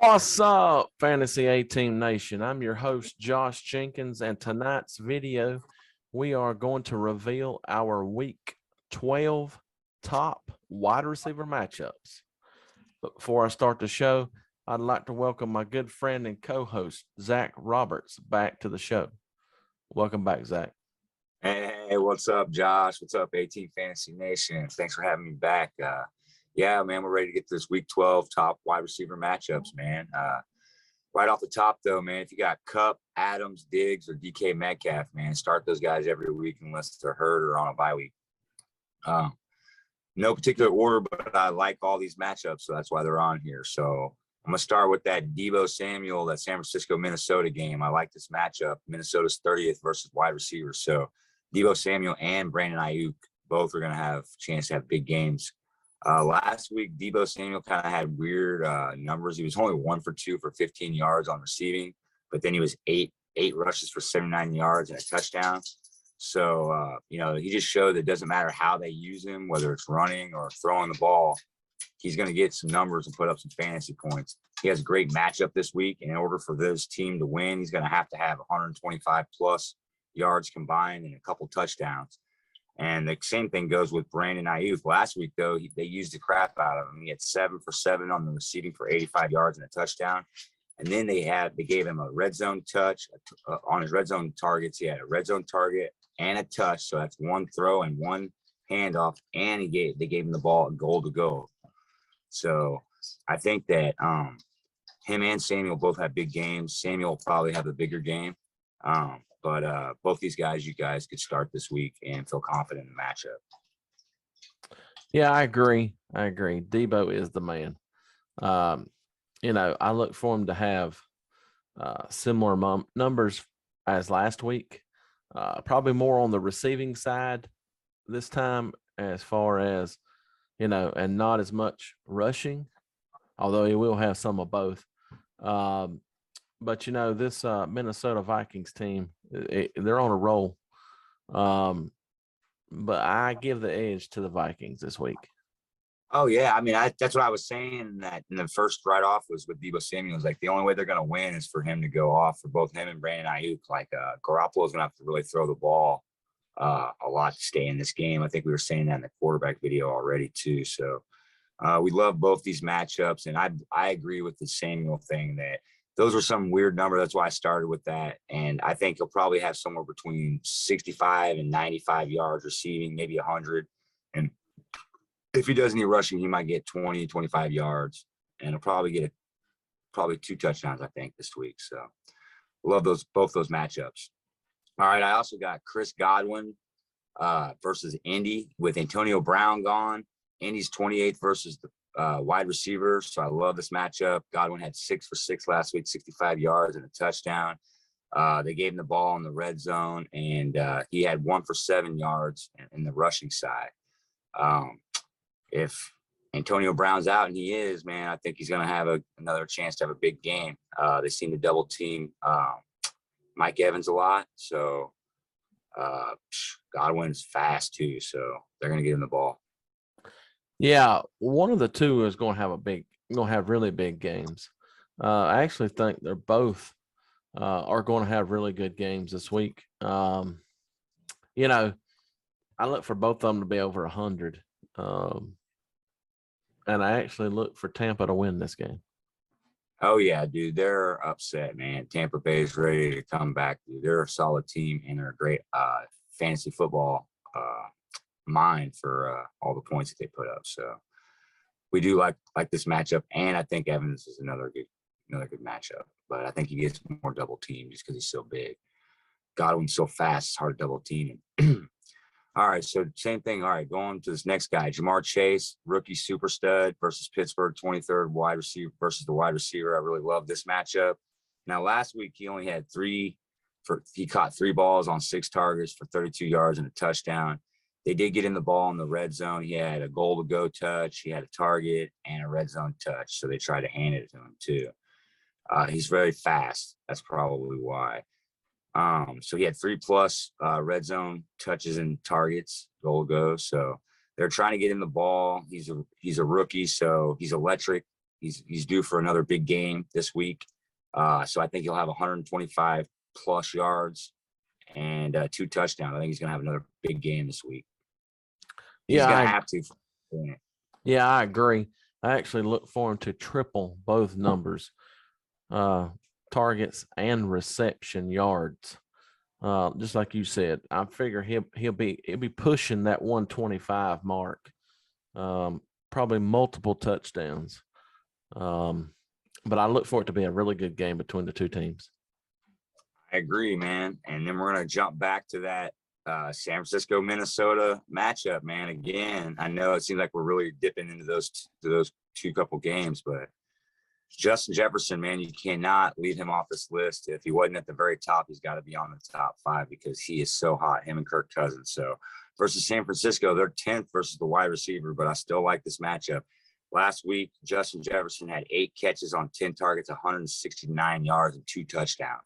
What's up, Fantasy A-Team Nation? I'm your host, Josh Jenkins, and tonight's video, we are going to reveal our Week 12 top wide receiver matchups. But before I start the show, I'd like to welcome my good friend and co-host, Zach Roberts, back to the show. Welcome back, Zach. Hey, what's up, Josh? What's up, A-Team Fantasy Nation? Thanks for having me back. Yeah, man, we're ready to get this Week 12 top wide receiver matchups, man. Right off the top, though, man, if you got Kupp, Adams, Diggs, or DK Metcalf, man, start those guys every week unless they're hurt or on a bye week. No particular order, but I like all these matchups, so that's why they're on here. So I'm going to start with that Deebo Samuel, that San Francisco-Minnesota game. I like this matchup. Minnesota's 30th versus wide receivers. So Deebo Samuel and Brandon Ayuk both are going to have a chance to have big games. Last week, Deebo Samuel kind of had weird numbers. He was only 1 for 2 for 15 yards on receiving, but then he was eight rushes for 79 yards and a touchdown. So, he just showed that it doesn't matter how they use him, whether it's running or throwing the ball, he's going to get some numbers and put up some fantasy points. He has a great matchup this week. And in order for this team to win, he's going to have 125 plus yards combined and a couple touchdowns. And the same thing goes with Brandon Ayuk. Last week, though, they used the crap out of him. He had 7 for 7 on the receiving for 85 yards and a touchdown. And then they gave him a red zone touch on his red zone targets. He had a red zone target and a touch. So that's one throw and one handoff. And they gave him the ball at goal to go. So I think that him and Samuel both have big games. Samuel will probably have a bigger game. But both these guys, you guys could start this week and feel confident in the matchup. Yeah, I agree. Deebo is the man. I look for him to have similar numbers as last week. Probably more on the receiving side this time as far as, and not as much rushing, although he will have some of both. But, this Minnesota Vikings team, they're on a roll. But I give the edge to the Vikings this week. Oh, yeah. I mean, that's what I was saying that in the first off was with Deebo Samuel. Like, the only way they're going to win is for him to go off, for both him and Brandon Ayuk. Like, Garoppolo's going to have to really throw the ball a lot to stay in this game. I think we were saying that in the quarterback video already, too. So we love both these matchups. And I agree with the Samuel thing that those were some weird number. That's why I started with that. And I think he'll probably have somewhere between 65 and 95 yards receiving, maybe 100. And if he does any rushing, he might get 20, 25 yards. And he'll probably get probably 2 touchdowns, I think, this week. So love both those matchups. All right, I also got Chris Godwin versus Indy with Antonio Brown gone. Indy's 28th versus the wide receivers. So I love this matchup. Godwin had 6 for 6 last week, 65 yards and a touchdown. They gave him the ball in the red zone, and he had 1 for 7 yards in the rushing side. If Antonio Brown's out, and he is, man, I think he's going to have another chance to have a big game. They seem to double team Mike Evans a lot. So Godwin's fast too. So they're going to get him the ball. Yeah, one of the two is going to have really big games. I actually think they're both are going to have really good games this week. I look for both of them to be over 100. And I actually look for Tampa to win this game. Oh, yeah, dude, they're upset, man. Tampa Bay is ready to come back. Dude. They're a solid team, and they're a great fantasy football mind for all the points that they put up. So we do like this matchup, and I think Evans is another good matchup. But I think he gets more double team just because he's so big. Godwin's so fast, it's hard to double team him. All right, so same thing. All right, going to this next guy, Jamar Chase, rookie super stud versus Pittsburgh, 23rd wide receiver versus the wide receiver. I really love this matchup. Now, last week he only had he caught 3 balls on 6 targets for 32 yards and a touchdown. They did get in the ball in the red zone. He had a goal to go touch, he had a target, and a red zone touch. So they tried to hand it to him too. He's very fast. That's probably why. So he had 3+ red zone touches and targets, goal to go. So they're trying to get him the ball. He's a rookie, so he's electric. he's due for another big game this week. So I think he'll have 125 plus yards and 2 touchdowns. I think he's going to have another big game this week. He's Yeah, going to have to. yeah, I agree. I actually look for him to triple both numbers, targets and reception yards. Just like you said, I figure he'll be pushing that 125 mark. Probably multiple touchdowns. But I look for it to be a really good game between the two teams. I agree, man. And then we're going to jump back to that San Francisco, Minnesota matchup, man. Again, I know it seems like we're really dipping into those two couple games, but Justin Jefferson, man, you cannot leave him off this list. If he wasn't at the very top, he's got to be on the top 5 because he is so hot, him and Kirk Cousins. So versus San Francisco, they're 10th versus the wide receiver, but I still like this matchup. Last week, Justin Jefferson had 8 catches on 10 targets, 169 yards, and 2 touchdowns.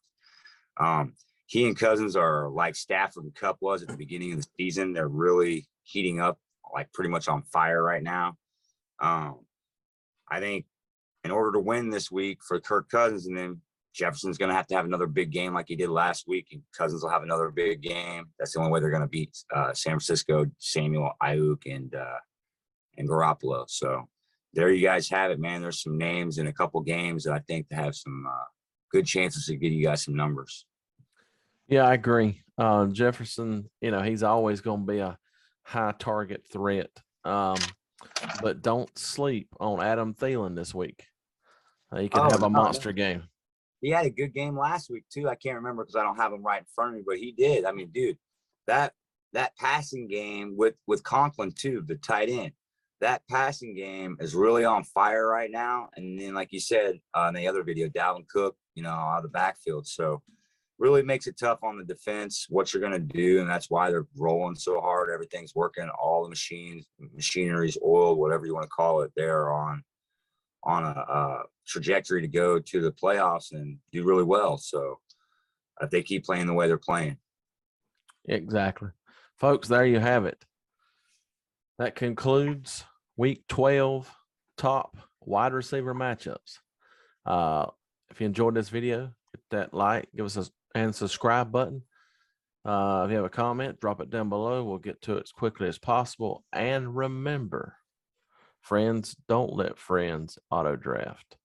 He and Cousins are like Stafford and Kupp was at the beginning of the season. They're really heating up, like pretty much on fire right now. I think in order to win this week for Kirk Cousins, and then Jefferson's going to have another big game like he did last week, and Cousins will have another big game. That's the only way they're going to beat San Francisco, Samuel, Ayuk, and Garoppolo. So there you guys have it, man. There's some names in a couple games that I think to have some good chances to give you guys some numbers. Yeah, I agree. Jefferson, he's always going to be a high target threat. But don't sleep on Adam Thielen this week. He could have a monster game. He had a good game last week too. I can't remember because I don't have him right in front of me, but he did. I mean, dude, that passing game with Conklin too, the tight end, that passing game is really on fire right now. And then, like you said in the other video, Dalvin Cook, out of the backfield. So really makes it tough on the defense, what you're going to do. And that's why they're rolling so hard. Everything's working. All the machinery's oiled, whatever you want to call it. They're on a trajectory to go to the playoffs and do really well. So if they keep playing the way they're playing. Exactly. Folks, there you have it. That concludes week 12 top wide receiver matchups. If you enjoyed this video, hit that like, give us and subscribe button. If you have a comment, drop it down below. We'll get to it as quickly as possible. And remember, friends, don't let friends auto draft.